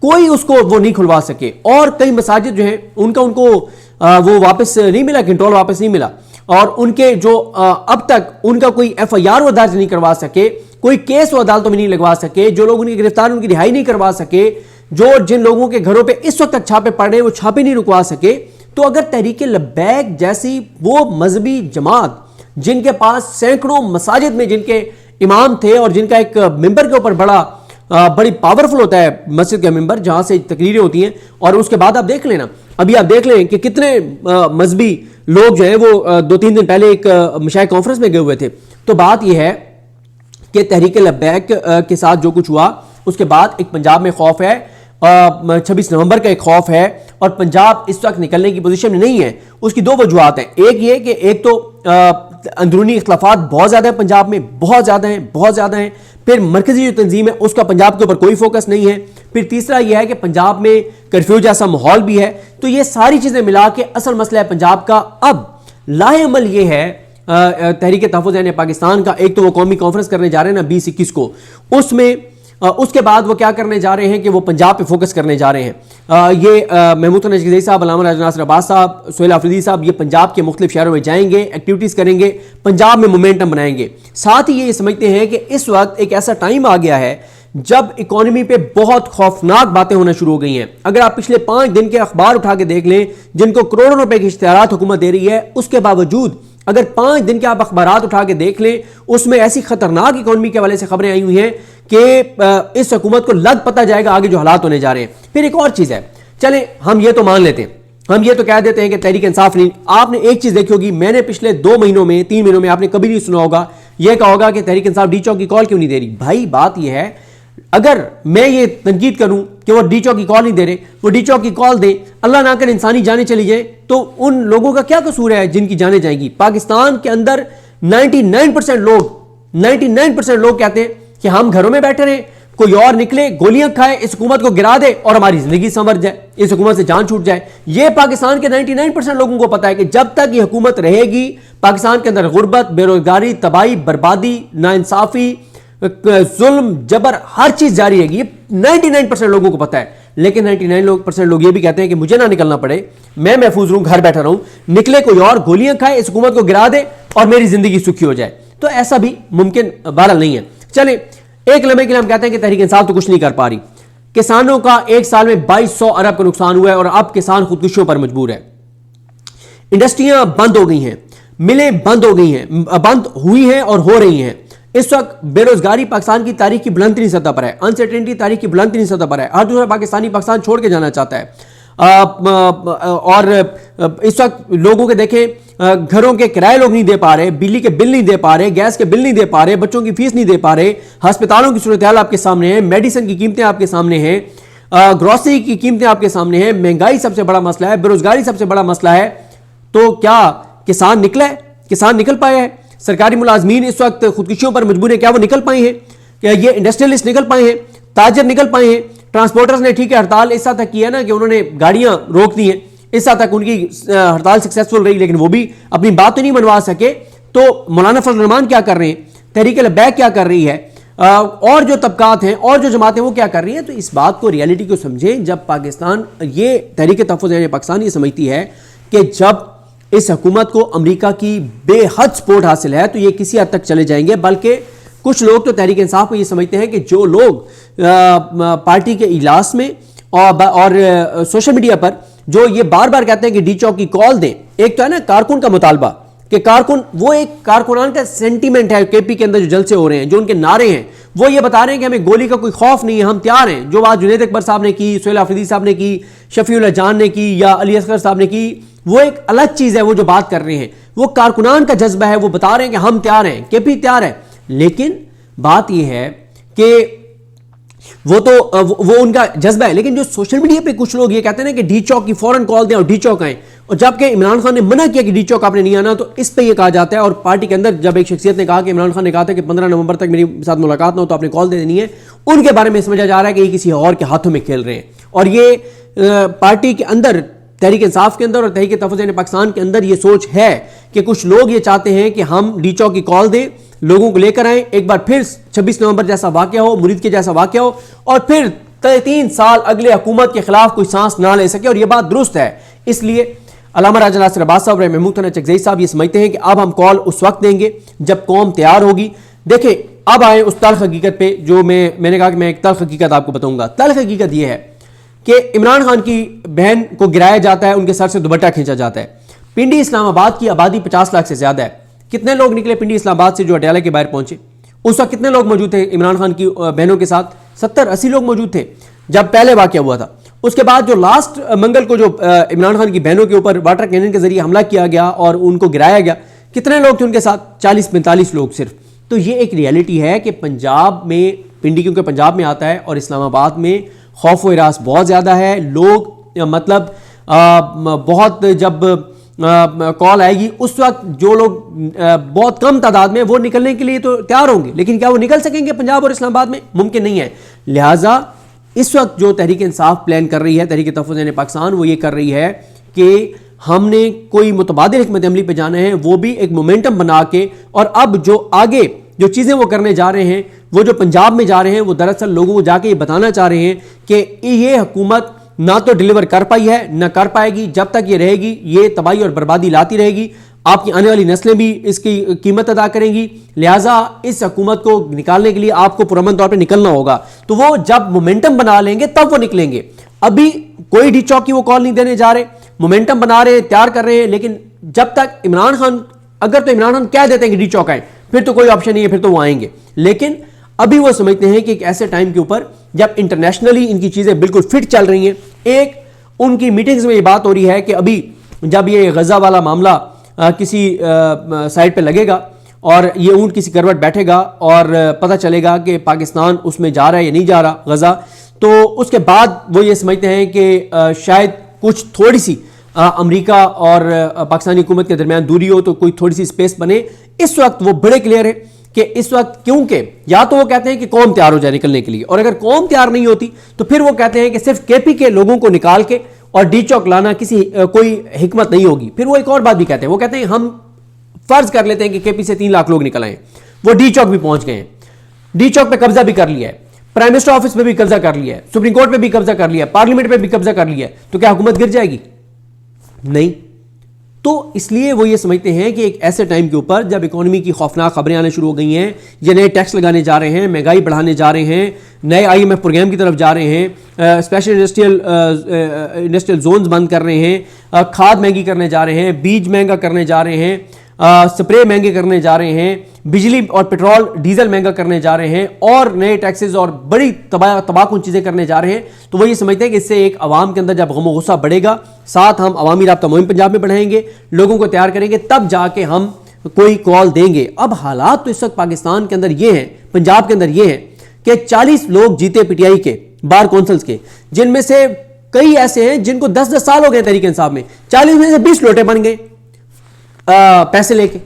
कोई उसको वो नहीं खुलवा सके। और कई मसाजिद जो हैं उनको वो वापस नहीं मिला, कंट्रोल वापस नहीं मिला, और उनके जो अब तक उनका कोई FIR वो दर्ज नहीं करवा सके, कोई केस वो अदालतों में नहीं लगवा सके, जो लोग उनकी गिरफ्तार उनकी रिहाई नहीं करवा सके, जिन लोगों के घरों पे इस वक्त तक छापे पड़ रहे हैं वो छापे नहीं रुकवा सके। तो अगर तहरीक लब्बैक जैसी वो मजहबी जमात जिनके पास सैकड़ों मसाजिद में जिनके इमाम थे, और जिनका एक मिंबर के ऊपर बड़ी पावरफुल होता है मस्जिद का मिंबर, जहां से तकरीरें होती हैं, और उसके बाद आप देख लेना, अभी आप देख लें कि कितने मजहबी लोग जो हैं वो 2-3 दिन पहले एक मशाइख कॉन्फ्रेंस में गए हुए थे। तो बात यह है कि तहरीक लब्बैक के साथ जो कुछ हुआ, उसके बाद एक पंजाब में खौफ है, 26 नवंबर का एक खौफ है, और पंजाब इस वक्त निकलने की पोजीशन में नहीं है। उसकी दो वजूहत हैं। एक ये कि एक तो अंदरूनी इख्तलाफात बहुत ज़्यादा है पंजाब में, बहुत ज़्यादा हैं। फिर मरकजी जो तंजीम है उसका पंजाब के ऊपर कोई फोकस नहीं है। फिर तीसरा यह है कि पंजाब में कर्फ्यू जैसा माहौल भी है। तो ये सारी चीज़ें मिला के असल मसला है पंजाब का। अब लाहेअमल ये है तहरीक तहफ़्फ़ुज़ पाकिस्तान का, एक तो वो कौमी कॉन्फ्रेंस करने जा रहे हैं ना 20-21 को, उसमें उसके बाद वो क्या करने जा रहे हैं कि वो पंजाब पे फोकस करने जा रहे हैं। ये महमूद अचकज़ई साहब, अल्लामा राजा नासिर अब्बास साहब, सुहेल अफरीदी साहब, ये पंजाब के मुख्तलिफ शहरों में जाएंगे, एक्टिविटीज़ करेंगे, पंजाब में मोमेंटम बनाएंगे। साथ ही ये समझते हैं कि इस वक्त एक ऐसा टाइम आ गया है जब इकोनॉमी पे बहुत खौफनाक बातें होना शुरू हो गई हैं। अगर आप पिछले 5 दिन के अखबार उठा के देख लें, जिनको करोड़ों रुपए के इश्तिहारात हुकूमत दे रही है, उसके बावजूद अगर 5 दिन के आप अखबारात उठा के देख लें, उसमें ऐसी खतरनाक इकोनॉमी के हवाले से खबरें आई हुई हैं कि इस हुकूमत को लग पता जाएगा आगे जो हालात होने जा रहे हैं। फिर एक और चीज़ है, चले हम ये तो मान लेते हैं, हम ये तो कह देते हैं कि तहरीक इंसाफ नहीं। आपने एक चीज़ देखी होगी, मैंने पिछले 2 महीनों में 3 महीनों में आपने कभी नहीं सुना होगा, यह कहा होगा कि तहरीक इंसाफ डी चौक की कॉल क्यों नहीं दे रही। भाई बात यह है, अगर मैं ये तनकीद करूं कि वो डी चौक की कॉल नहीं दे रहे, वो डी चौक की कॉल दे, अल्लाह ना कर इंसानी जाने चली जाए, तो उन लोगों का क्या कसूर है जिनकी जाने जाएंगी। पाकिस्तान के अंदर 99% लोग 99% लोग कहते हैं कि हम घरों में बैठे रहें, कोई और निकले, गोलियां खाए, इस हुकूमत को गिरा दे और हमारी जिंदगी संवर जाए, इस हुकूमत से जान छूट जाए। यह पाकिस्तान के 99% लोगों को पता है कि जब तक यह हुकूमत रहेगी पाकिस्तान के अंदर गुर्बत, बेरोजगारी, तबाही, बर्बादी, नाइंसाफी, जुल्म, जबर, हर चीज जारी रहेगी। ये 99% लोगों को पता है। लेकिन 99% लोग ये भी कहते हैं कि मुझे ना निकलना पड़े, मैं महफूज रहूं, घर बैठा रहूं, निकले कोई और, गोलियां खाए, इस हुकूमत को गिरा दे और मेरी जिंदगी सुखी हो जाए। तो ऐसा भी मुमकिन बहरहाल नहीं है। चले, एक लम्हे के लिए हम कहते हैं कि तहरीक इंसाफ तो कुछ नहीं कर पा रही। किसानों का एक साल में 2200 अरब का नुकसान हुआ है और अब किसान खुदकुशियों पर मजबूर है। इंडस्ट्रियां बंद हो गई हैं, मिलें बंद हो गई हैं, बंद हुई हैं और हो रही हैं। इस वक्त बेरोजगारी पाकिस्तान की तारीख की बुलंदतरीन सतह पर है, अनसर्टेनिटी तारीख की बुलंदतरीन सतह पर है। हर दूसरा पाकिस्तानी पाकिस्तान छोड़ के जाना चाहता है। और इस वक्त लोगों के देखें, घरों के किराए लोग नहीं दे पा रहे, बिजली के बिल नहीं दे पा रहे, गैस के बिल नहीं दे पा रहे, बच्चों की फीस नहीं दे पा रहे, अस्पतालों की सूरत हाल आपके सामने है, मेडिसिन की कीमतें आपके सामने हैं, ग्रोसरी की कीमतें आपके सामने हैं, महंगाई सबसे बड़ा मसला है, बेरोजगारी सबसे बड़ा मसला है। तो क्या किसान निकला है? किसान निकल पाए हैं? सरकारी मुलाजमीन इस वक्त खुदकुशियों पर मजबूर है, क्या वो निकल पाए हैं? क्या ये इंडस्ट्रियलिस्ट निकल पाए हैं? ताजर निकल पाए हैं? ट्रांसपोर्टर्स ने ठीक है हड़ताल इस हद तक की है ना कि उन्होंने गाड़ियां रोक दी हैं, इस हद तक उनकी हड़ताल सक्सेसफुल रही, लेकिन वो भी अपनी बात तो नहीं मनवा सके। तो मौलाना फजल रहमान क्या कर रहे हैं, तहरीक लब्बैक क्या कर रही है, और जो तबकात हैं और जो जमातें वो क्या कर रही हैं? तो इस बात को, रियलिटी को समझें। जब पाकिस्तान, ये तहरीक तहफ़्फ़ुज़ पाकिस्तान ये समझती है कि जब इस हुकूमत को अमेरिका की बेहद सपोर्ट हासिल है तो ये किसी हद तक चले जाएंगे। बल्कि कुछ लोग तो तहरीक इंसाफ को ये समझते हैं कि जो लोग पार्टी के इजलास में और सोशल मीडिया पर जो ये बार बार कहते हैं कि डी चौक की कॉल दें, एक तो है ना कारकुन का मुतालबा कि कारकुन, वो एक कारकुनान का सेंटीमेंट है केपी के अंदर, जो जलसे हो रहे हैं, जो उनके नारे हैं, वो ये बता रहे हैं कि हमें गोली का कोई खौफ नहीं है, हम तैयार हैं। जो बात जुनैद अकबर साहब ने की, सुहेल आफरीदी साहब ने की, शफीउल्लाह जान ने की या अली असगर साहब ने की, वो एक अलग चीज है। वो जो बात कर रहे हैं वो कारकुनान का जज्बा है, वो बता रहे हैं कि हम तैयार हैं, केपी तैयार है। लेकिन बात यह है कि वो उनका जज्बा है। लेकिन जो सोशल मीडिया पे कुछ लोग ये कहते हैं ना कि डी चौक की फौरन कॉल दें और डी चौक आए, और जबकि इमरान खान ने मना किया कि डी चौक आपने नहीं आना, तो इस पे ये कहा जाता है। और पार्टी के अंदर जब एक शख्सियत ने कहा कि इमरान खान ने कहा था कि 15 नवंबर तक मेरे साथ मुलाकात ना हो तो आपने कॉल दे देनी है, उनके बारे में समझा जा रहा है कि ये किसी और के हाथों में खेल रहे हैं। और ये पार्टी के अंदर, तहरीक इंसाफ के अंदर और तहरीक तहफ़्फ़ुज़ पाकिस्तान के अंदर ये सोच है कि कुछ लोग ये चाहते हैं कि हम डी चौक की कॉल दें, लोगों को लेकर आए, एक बार फिर 26 नवंबर जैसा वाकया हो, मुरीद के जैसा वाकया हो, और फिर 3 साल अगले हुकूमत के खिलाफ कोई सांस ना ले सके। और यह बात दुरुस्त है। इसलिए अल्लामा राजा नासिर अब्बास साहब, महमूद थाना चकज़ई साहब ये समझते हैं कि अब हम कॉल उस वक्त देंगे जब कौम तैयार होगी। देखें, अब आए उस तल्ख हकीकत पे जो मैंने कहा कि मैं एक तल्ख हकीकत आपको बताऊंगा। तल्ख हकीकत यह है कि इमरान खान की बहन को गिराया जाता है, उनके सर से दुपट्टा खींचा जाता है। पिंडी इस्लामाबाद की आबादी 50 लाख से ज्यादा है। कितने लोग निकले पिंडी इस्लामाबाद से जो अटियाला के बाहर पहुंचे? उस वक्त कितने लोग मौजूद थे इमरान खान की बहनों के साथ? 70-80 लोग मौजूद थे जब पहले वाकया हुआ था। उसके बाद जो लास्ट मंगल को जो इमरान खान की बहनों के ऊपर वाटर कैनन के जरिए हमला किया गया और उनको गिराया गया, कितने लोग थे उनके साथ? 40-45 लोग सिर्फ। तो ये एक रियलिटी है कि पंजाब में, पिंडी क्योंकि पंजाब में आता है और इस्लामाबाद में खौफ व हिरास बहुत ज़्यादा है। लोग मतलब बहुत, जब कॉल आएगी उस वक्त जो लोग बहुत कम तादाद में वो निकलने के लिए तो तैयार होंगे, लेकिन क्या वो निकल सकेंगे पंजाब और इस्लामाबाद में? मुमकिन नहीं है। लिहाजा इस वक्त जो तहरीक इंसाफ प्लान कर रही है, तहरीक तहफ़्फ़ुज़ पाकिस्तान, वो ये कर रही है कि हमने कोई मुतबादिल हिकमत अमली पे जाना है, वो भी एक मोमेंटम बना के। और अब जो आगे जो चीज़ें वो करने जा रहे हैं, वो जो पंजाब में जा रहे हैं, वो दरअसल लोगों को जाके ये बताना चाह रहे हैं कि ये हुकूमत ना तो डिलीवर कर पाई है, ना कर पाएगी। जब तक ये रहेगी, ये तबाही और बर्बादी लाती रहेगी। आपकी आने वाली नस्लें भी इसकी कीमत अदा करेंगी। लिहाजा इस हुकूमत को निकालने के लिए आपको पुरअमन तौर पर निकलना होगा। तो वो जब मोमेंटम बना लेंगे तब वो निकलेंगे। अभी कोई डी चौक की वो कॉल नहीं देने जा रहे, मोमेंटम बना रहे, तैयार कर रहे हैं। लेकिन जब तक इमरान खान, अगर तो इमरान खान कह देते हैं कि डी चौक आए, फिर तो कोई ऑप्शन नहीं है, फिर तो वो आएंगे। लेकिन अभी वो समझते हैं कि एक ऐसे टाइम के ऊपर जब इंटरनेशनली इनकी चीजें बिल्कुल फिट चल रही हैं। एक उनकी मीटिंग्स में ये बात हो रही है कि अभी जब ये गजा वाला मामला किसी साइड पे लगेगा और ये ऊंट किसी करवट बैठेगा और पता चलेगा कि पाकिस्तान उसमें जा रहा है या नहीं जा रहा गजा, तो उसके बाद वो ये समझते हैं कि शायद कुछ थोड़ी सी अमेरिका और पाकिस्तानी हुकूमत के दरमियान दूरी हो, तो कोई थोड़ी सी स्पेस बने। इस वक्त वो बड़े क्लियर है कि इस वक्त, क्योंकि या तो वो कहते हैं कि कौम तैयार हो जाए निकलने के लिए, और अगर कौम तैयार नहीं होती तो फिर वो कहते हैं कि सिर्फ केपी के लोगों को निकाल के और डी चौक लाना किसी कोई हिकमत नहीं होगी। फिर वो एक और बात भी कहते हैं, वो कहते हैं हम फर्ज कर लेते हैं कि केपी से 3 लाख लोग निकल आए, वो डी चौक भी पहुंच गए हैं, डी चौक पे कब्जा भी कर लिया है, प्राइम मिनिस्टर ऑफिस पे भी कब्जा कर लिया है, सुप्रीम कोर्ट पे भी कब्जा कर लिया है, पार्लियामेंट पे भी कब्जा कर लिया है, तो क्या हुकूमत गिर जाएगी? नहीं। तो इसलिए वो ये समझते हैं कि एक ऐसे टाइम के ऊपर जब इकोनॉमी की खौफनाक खबरें आने शुरू हो गई हैं, ये नए टैक्स लगाने जा रहे हैं, महंगाई बढ़ाने जा रहे हैं, नए IMF प्रोग्राम की तरफ जा रहे हैं, स्पेशल इंडस्ट्रियल जोन्स बंद कर रहे हैं, खाद महंगी करने जा रहे हैं, बीज महंगा करने जा रहे हैं, स्प्रे महंगे करने जा रहे हैं, बिजली और पेट्रोल डीजल महंगा करने जा रहे हैं, और नए टैक्सेस और बड़ी तबाहकुन चीज़ें करने जा रहे हैं, तो वो ये समझते हैं कि इससे एक आवाम के अंदर जब गम गुस्सा बढ़ेगा, साथ हम अवामी राब्ता मुहिम पंजाब में बढ़ाएंगे, लोगों को तैयार करेंगे, तब जाके हम कोई कॉल देंगे। अब हालात तो इस वक्त पाकिस्तान के अंदर ये हैं, पंजाब के अंदर ये हैं कि 40 लोग जीते PTI के बार कौंसल्स के, जिनमें से कई ऐसे हैं जिनको 10-10 साल हो गए तहरीक इंसाफ में, 40 में से 20 लोटे बन गए पैसे लेके,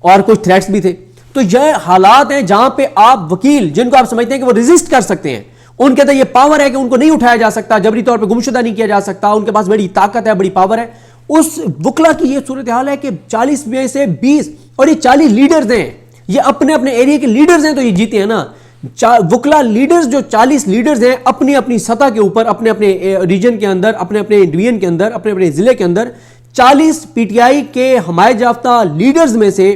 और कुछ थ्रेट्स भी थे। तो यह हालात हैं जहां पे आप वकील, जिनको आप समझते हैं कि वो रेजिस्ट कर सकते हैं, उनके अंदर ये पावर है कि उनको नहीं उठाया जा सकता, जबरी तौर पे गुमशुदा नहीं किया जा सकता, उनके पास बड़ी ताकत है, बड़ी पावर है। उस वकला की ये सूरत हाल है कि 40 में से 20, और ये 40 लीडर्स हैं, ये अपने अपने एरिया के लीडर्स हैं, तो ये जीते हैं ना। वकला लीडर्स जो 40 लीडर्स हैं अपनी अपनी सतह के ऊपर, अपने अपने रीजन के अंदर, अपने अपने डिवीजन के अंदर, अपने अपने जिले के अंदर, 40 PTI के हमायत याफ्ता लीडर्स में से,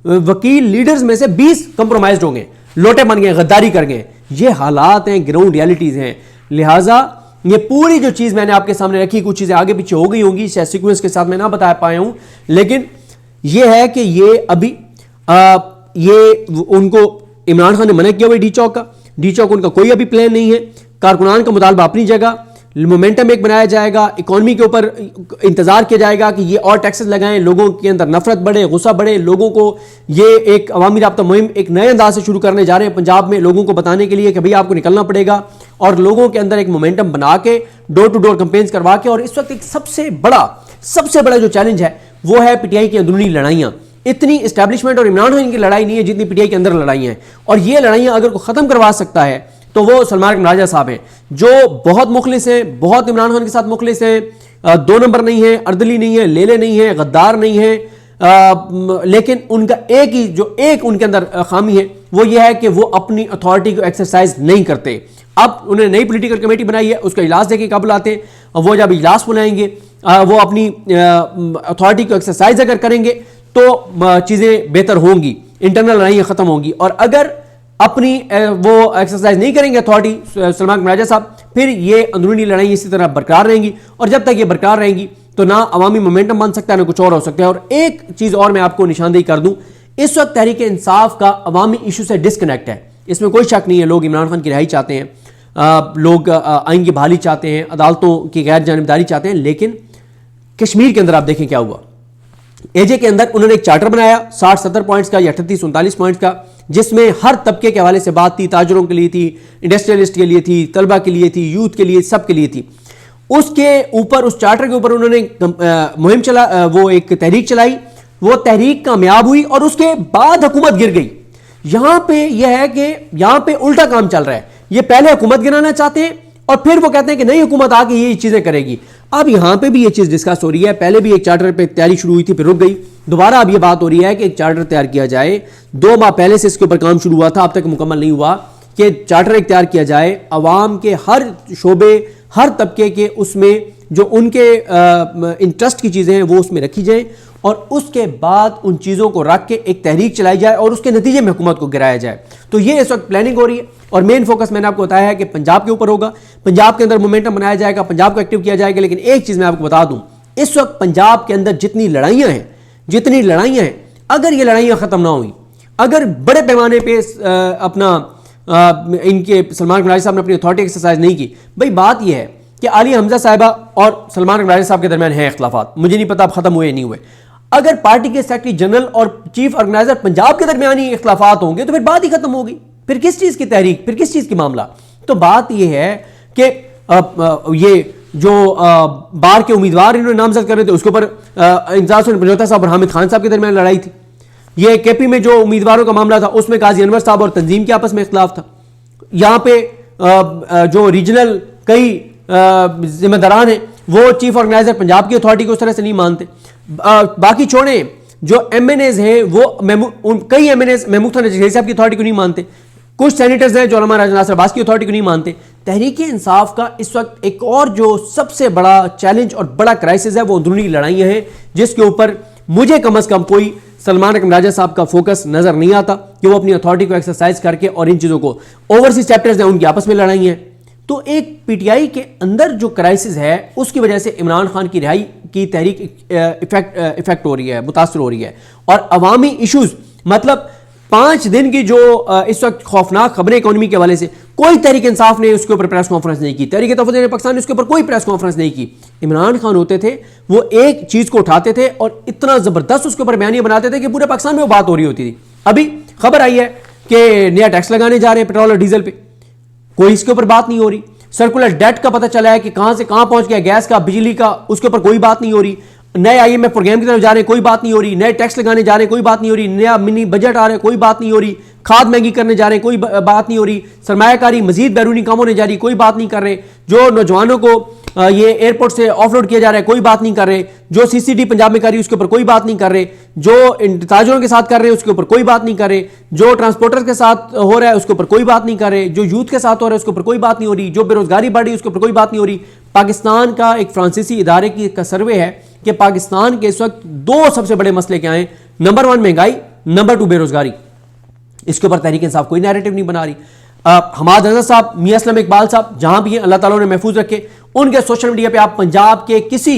वकील लीडर्स में से 20 कंप्रोमाइज्ड हो गए, लोटे बन गए, गद्दारी कर गए। ये हालात हैं, ग्राउंड रियलिटीज हैं। लिहाजा ये पूरी जो चीज़ मैंने आपके सामने रखी, कुछ चीज़ें आगे पीछे हो गई होंगी, शायद सीक्वेंस के साथ मैं ना बता पाया हूं, लेकिन ये है कि ये अभी ये उनको इमरान खान ने मना किया हुआ डी चौक का, डी चौक उनका कोई अभी प्लान नहीं है। कारकुनान का मुतालबा अपनी जगह, मोमेंटम एक बनाया जाएगा, इकोनॉमी के ऊपर इंतजार किया जाएगा कि ये और टैक्सेस लगाएं, लोगों के अंदर नफरत बढ़े, गुस्सा बढ़े, लोगों को ये एक अवामी राब्ता मुहिम एक नए अंदाज से शुरू करने जा रहे हैं पंजाब में, लोगों को बताने के लिए कि भाई आपको निकलना पड़ेगा, और लोगों के अंदर एक मोमेंटम बना के डोर टू डोर कैंपेन्स करवा के। और इस वक्त एक सबसे बड़ा जो चैलेंज है वो है PTI की अंदरूनी लड़ाइयाँ। इतनी इस्टेब्लिशमेंट और इमरान खान की लड़ाई नहीं है जितनी PTI के अंदर लड़ाई हैं, और ये लड़ाइयाँ अगर को ख़त्म करवा सकता है तो वो सलमान राजा साहब हैं, जो बहुत मुखलिस हैं, बहुत इमरान खान के साथ मुखलिस हैं, 2 नंबर नहीं है, अर्दली नहीं है, लेले नहीं है, गद्दार नहीं है, लेकिन उनका एक उनके अंदर खामी है, वो ये है कि वो अपनी अथॉरिटी को एक्सरसाइज नहीं करते। अब उन्होंने नई पॉलिटिकल कमेटी बनाई है, उसका इजलास देके कब लाते हैं, वो जब इजलास बुलाएंगे वो अपनी अथॉरिटी को एक्सरसाइज अगर करेंगे तो चीज़ें बेहतर होंगी, इंटरनल लड़ाइयाँ ख़त्म होंगी। और अगर अपनी वो एक्सरसाइज नहीं करेंगे अथॉरिटी सलमान राजा साहब, फिर ये अंदरूनी लड़ाई इसी तरह बरकरार रहेंगी, और जब तक ये बरकरार रहेंगी तो ना अवामी मोमेंटम बन सकता है, ना कुछ और हो सकता है। और एक चीज़ और मैं आपको निशानदेही कर दूं, इस वक्त तहरीक इंसाफ का अवामी इशू से डिस्कनेक्ट है, इसमें कोई शक नहीं है। लोग इमरान खान की रिहाई चाहते हैं, लोग आइन की बहाली चाहते हैं, अदालतों की गैर जानिबदारी चाहते हैं, लेकिन कश्मीर के अंदर आप देखें क्या हुआ। AJ के अंदर उन्होंने एक चार्टर बनाया 60-70 पॉइंट्स का या 38-39 पॉइंट्स का, जिसमें हर तबके के हवाले से बात थी, ताजरों के लिए थी, इंडस्ट्रियलिस्ट के लिए थी, तलबा के लिए थी, यूथ के लिए, सब के लिए थी। उसके ऊपर, उस चार्टर के ऊपर उन्होंने मुहिम चला, वो एक तहरीक चलाई, वो तहरीक कामयाब हुई, और उसके बाद हुकूमत गिर गई। यहां पे यह है कि यहां पे उल्टा काम चल रहा है, ये पहले हुकूमत गिराना चाहते हैं और फिर वो कहते हैं कि नई हुकूमत आके ये चीजें करेगी। अब यहां पे भी ये चीज डिस्कस हो रही है, पहले भी एक चार्टर पे तैयारी शुरू हुई थी, फिर रुक गई, दोबारा अब ये बात हो रही है कि एक चार्टर तैयार किया जाए। 2 माह पहले से इसके ऊपर काम शुरू हुआ था, अब तक मुकम्मल नहीं हुआ, कि चार्टर एक तैयार किया जाए, अवाम के हर शोबे, हर तबके के उसमें जो उनके इंटरेस्ट की चीज़ें हैं वो उसमें रखी जाएं, और उसके बाद उन चीज़ों को रख के एक तहरीक चलाई जाए और उसके नतीजे में हुकूमत को गिराया जाए। तो ये इस वक्त प्लानिंग हो रही है, और मेन फोकस मैंने आपको बताया है कि पंजाब के ऊपर होगा, पंजाब के अंदर मोमेंटम बनाया जाएगा, पंजाब को एक्टिव किया जाएगा। लेकिन एक चीज़ मैं आपको बता दूं, इस वक्त पंजाब के अंदर जितनी लड़ाइयाँ हैं, अगर ये लड़ाइयाँ ख़त्म ना हुई, अगर बड़े पैमाने पर अपना इनके सलमान राजा साहब ने अपनी अथॉरिटी एक्सरसाइज नहीं की, भाई बात यह है कि आलिया हमजा साहिबा और सलमान राजा साहब के दरमियान हैं इख्तिलाफात, मुझे नहीं पता अब खत्म हुए नहीं हुए। अगर पार्टी के सेक्रेटरी जनरल और चीफ ऑर्गेनाइजर पंजाब के दरमियान ही इख्तिलाफात होंगे तो फिर बात ही खत्म होगी, फिर किस चीज़ की तहरीक, फिर किस चीज़ की मामला। तो बात यह है कि ये जो बार के उम्मीदवार इन्होंने नामजद कर रहे थे, उसके ऊपर इंतजार समझौता साहब और हामिद खान साहब के दरमियान लड़ाई थी। ये केपी में जो उम्मीदवारों का मामला था उसमें काजी अनवर साहब और तंजीम के आपस में इख्तलाफ था। यहां पे जो रीजनल कई जिम्मेदारान हैं वो चीफ ऑर्गेनाइजर पंजाब की अथॉरिटी को उस तरह से नहीं मानते। बाकी छोड़ें, जो एमएनएज हैं वो कई एमएनएज महमूद खान नजरी साहब की अथॉरिटी को नहीं मानते। कुछ सेनेटर्स हैं जो अल्लामा राजा नासिर अब्बास की अथॉरिटी को नहीं मानते। तहरीक इंसाफ का इस वक्त एक और जो सबसे बड़ा चैलेंज और बड़ा क्राइसिस है वो अंदरूनी लड़ाइयां हैं, जिसके ऊपर मुझे कम अज कम कोई सलमान अकरम राजा साहब का फोकस नजर नहीं आता कि वो अपनी अथॉरिटी को एक्सरसाइज करके और इन चीजों को ओवरसीज चैप्टर्स हैं उनकी आपस में लड़ाई है। तो एक पीटीआई के अंदर जो क्राइसिस है उसकी वजह से इमरान खान की रिहाई की तहरीक इफेक्ट हो रही है, मुतासर हो रही है। और अवामी इशूज मतलब 5 दिन की जो इस वक्त खौफनाक खबरें इकोनॉमी के हवाले से, कोई तहरीक इंसाफ ने उसके ऊपर प्रेस कॉन्फ्रेंस नहीं की, तहरीक तहफ़्फ़ुज़ पाकिस्तान ने उसके ऊपर कोई प्रेस कॉन्फ्रेंस नहीं की। इमरान खान होते थे वो एक चीज को उठाते थे और इतना जबरदस्त उसके ऊपर बयानियां बनाते थे कि पूरे पाकिस्तान में वो बात हो रही होती थी। अभी खबर आई है कि नया टैक्स लगाने जा रहे हैं पेट्रोल और डीजल पे, कोई इसके ऊपर बात नहीं हो रही। सर्कुलर डेट का पता चला है कि कहां से कहां पहुंच गया, गैस का, बिजली का, उसके ऊपर कोई बात नहीं हो रही। नए आईएमएफ प्रोग्राम की तरफ जा रहे हैं, कोई बात नहीं हो रही। नए टैक्स लगाने जा रहे हैं, कोई बात नहीं हो रही। नया मिनी बजट आ रहा है, कोई बात नहीं हो रही। खाद महंगी करने जा रहे हैं, कोई बात नहीं हो रही। सरमायाकारी मजीद बैरूनी कामों ने जा रही, कोई बात नहीं कर रहे। जो नौजवानों को ये एयरपोर्ट से ऑफलोड किया जा रहा है, कोई बात नहीं कर रहे। जो सीसीडी पंजाब में कर रही है उसके ऊपर कोई बात नहीं कर रहे। जो ताजरों के साथ कर रहे हैं उसके ऊपर कोई बात नहीं कर रहे। जो ट्रांसपोर्टर्स के साथ हो रहा है उसके ऊपर कोई बात नहीं कर रहे। जो यूथ के साथ हो रहा है उसके ऊपर कोई बात नहीं हो रही। जो बेरोजगारी बढ़ रही है उसके ऊपर कोई बात नहीं हो रही। पाकिस्तान का एक फ्रांसीसी इदारे का सर्वे है कि पाकिस्तान के इस वक्त 2 सबसे बड़े मसले क्या हैं, नंबर 1 महंगाई, नंबर 2 बेरोजगारी। इसके ऊपर तहरीक इंसाफ कोई नैरेटिव नहीं बना रही। हमाद अजहर साहब, मियां असलम इकबाल साहब जहां भी हैं अल्लाह ताला ने महफूज रखे, उनके सोशल मीडिया पे आप पंजाब के किसी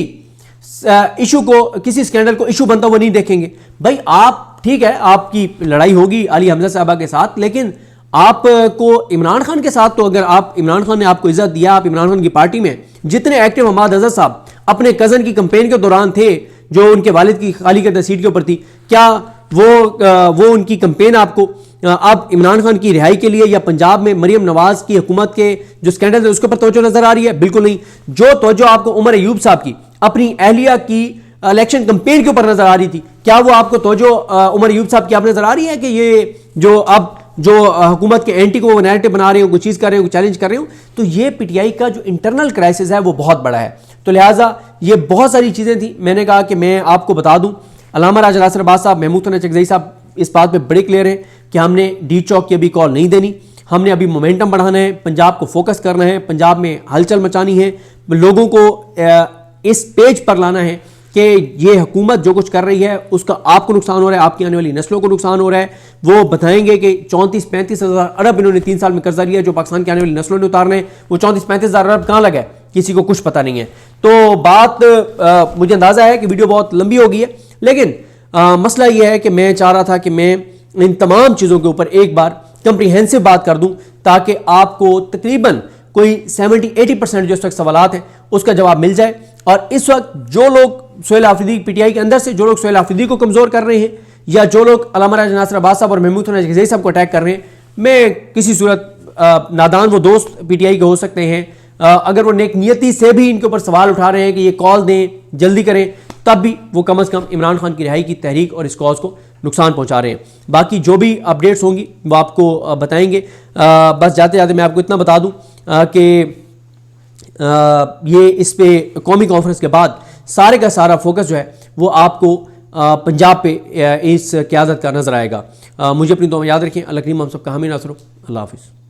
इशू को, किसी स्कैंडल को इशू बनता हुआ नहीं देखेंगे। भाई आप ठीक है, आपकी लड़ाई होगी अली हमजा साहबा के साथ, लेकिन आपको इमरान खान के साथ तो, अगर आप इमरान खान ने आपको इज्जत दिया, आप इमरान खान की पार्टी में जितने एक्टिव हमाद अजहर साहब अपने कजन की कंपेन के दौरान थे, जो उनके वालिद की खाली करदा सीट के ऊपर थी, क्या वो उनकी कंपेन आपको अब इमरान खान की रिहाई के लिए या पंजाब में मरियम नवाज की हुकूमत के जो स्कैंडल है उसके ऊपर तवज्जो नजर आ रही है? बिल्कुल नहीं। जो तवज्जो आपको उमर अयूब साहब की अपनी अहलिया की इलेक्शन कंपेन के ऊपर नजर आ रही थी, क्या वो आपको तवज्जो उमर अयूब साहब की आप नजर आ रही है कि ये जो अब जो हुकूमत के एंटी को नैरेटिव बना रहे हो, कोई चीज कर रहे हो, चैलेंज कर रहे हो? तो ये पीटीआई का जो इंटरनल क्राइसिस है वो बहुत बड़ा है। तो लिहाजा ये बहुत सारी चीजें थी, मैंने कहा कि मैं आपको बता दूं। अल्लामा राजा नासिर अब्बास साहब, महमूद खान नजरी साहब इस बात पे बड़े क्लियर हैं कि हमने डी चौक की अभी कॉल नहीं देनी, हमने अभी मोमेंटम बढ़ाना है, पंजाब को फोकस करना है, पंजाब में हलचल मचानी है, लोगों को इस पेज पर लाना है कि ये हुकूमत जो कुछ कर रही है उसका आपको नुकसान हो रहा है, आपकी आने वाली नस्लों को नुकसान हो रहा है। वो बताएंगे कि 34-35 हज़ार अरब इन्होंने 3 साल में कर्जा लिया जो पाकिस्तान की आने वाली नस्लों ने उतारने, वो 34-35 हज़ार अरब कहाँ लगा है किसी को कुछ पता नहीं है। तो बात मुझे अंदाजा है कि वीडियो बहुत लंबी हो गई है, लेकिन मसला यह है कि मैं चाह रहा था कि मैं इन तमाम चीज़ों के ऊपर एक बार कंप्रीहेंसिव बात कर दूं ताकि आपको तकरीबन कोई 70-80% जो इस वक्त सवालात हैं उसका जवाब मिल जाए। और इस वक्त जो लोग सोहेल आफरीदी, पीटीआई के अंदर से जो लोग सोहेल आफरीदी को कमजोर कर रहे हैं या जो लोग अल्लामा राजा नासिर अब्बास साहब और महमूद खान नजरी साहब को अटैक कर रहे हैं, मैं किसी सूरत नादान वो दोस्त पीटीआई के हो सकते हैं, अगर वो नेक नियति से भी इनके ऊपर सवाल उठा रहे हैं कि ये कॉल दें, जल्दी करें, तब भी वो कम अज़ कम इमरान खान की रिहाई की तहरीक और इस कॉज को नुकसान पहुंचा रहे हैं। बाकी जो भी अपडेट्स होंगी वो आपको बताएंगे। बस जाते जाते मैं आपको इतना बता दूं कि ये इस पे कौमी कॉन्फ्रेंस के बाद सारे का सारा फोकस जो है वो आपको पंजाब पे इस क़यादत का नजर आएगा। मुझे अपनी दुआ में याद रखें। अल्लाह करीम हम सबका हामी नासर हो। अल्लाह हाफिज़।